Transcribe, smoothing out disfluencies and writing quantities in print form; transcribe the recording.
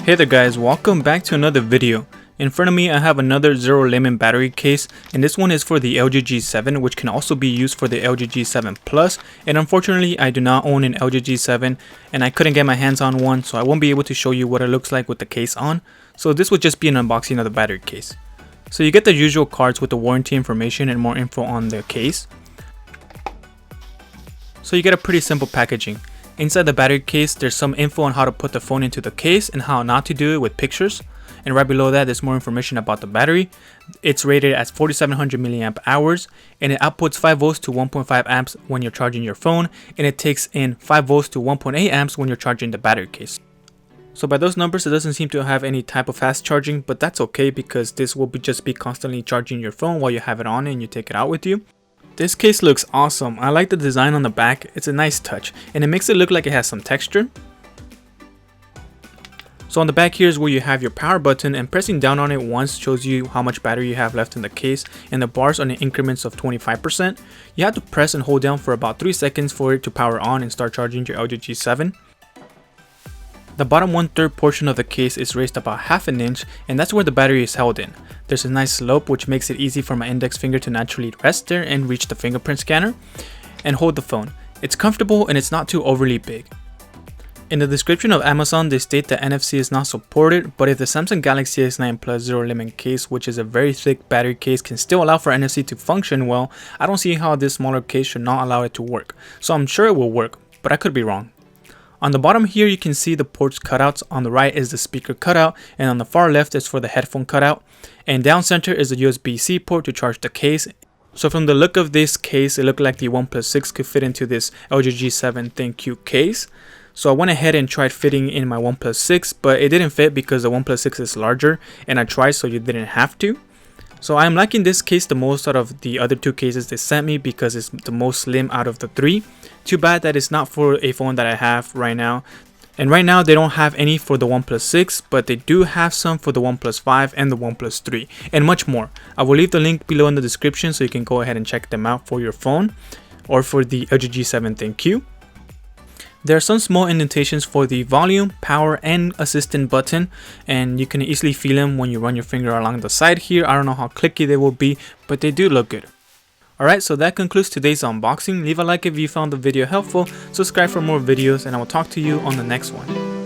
Hey there guys, welcome back to another video. In front of me I have another ZeroLemon battery case, and this one is for the LG G7, which can also be used for the LG G7 Plus, and unfortunately I do not own an LG G7 and I couldn't get my hands on one, so I won't be able to show you what it looks like with the case on. So this would just be an unboxing of the battery case. So you get the usual cards with the warranty information and more info on the case. So you get a pretty simple packaging. Inside the battery case, there's some info on how to put the phone into the case and how not to do it with pictures. And right below that, there's more information about the battery. It's rated as 4700 milliamp hours, and it outputs 5 volts to 1.5 amps when you're charging your phone, and it takes in 5 volts to 1.8 amps when you're charging the battery case. So by those numbers, it doesn't seem to have any type of fast charging, but that's okay because this will just be constantly charging your phone while you have it on and you take it out with you. This case looks awesome. I like the design on the back. It's a nice touch and it makes it look like it has some texture. So on the back here is where you have your power button, and pressing down on it once shows you how much battery you have left in the case, and the bars are in increments of 25%. You have to press and hold down for about 3 seconds for it to power on and start charging your LG G7. The bottom 1/3 portion of the case is raised about half an inch, and that's where the battery is held in. There's a nice slope which makes it easy for my index finger to naturally rest there and reach the fingerprint scanner and hold the phone. It's comfortable and it's not too overly big. In the description of Amazon, they state that NFC is not supported, but if the Samsung Galaxy S9 Plus ZeroLemon case, which is a very thick battery case, can still allow for NFC to function well, I don't see how this smaller case should not allow it to work. So I'm sure it will work, but I could be wrong. On the bottom here, you can see the ports cutouts. On the right is the speaker cutout, and on the far left is for the headphone cutout. And down center is the USB-C port to charge the case. So from the look of this case, it looked like the OnePlus 6 could fit into this LG G7 ThinQ case. So I went ahead and tried fitting in my OnePlus 6, but it didn't fit because the OnePlus 6 is larger, and I tried so you didn't have to. So I'm liking this case the most out of the other 2 cases they sent me because it's the most slim out of the 3. Too bad that it's not for a phone that I have right now. And right now they don't have any for the OnePlus 6, but they do have some for the OnePlus 5 and the OnePlus 3 and much more. I will leave the link below in the description so you can go ahead and check them out for your phone or for the LG G7 ThinQ. There are some small indentations for the volume, power, and assistant button, and you can easily feel them when you run your finger along the side here. I don't know how clicky they will be, but they do look good. Alright, so that concludes today's unboxing. Leave a like if you found the video helpful, subscribe for more videos, and I will talk to you on the next one.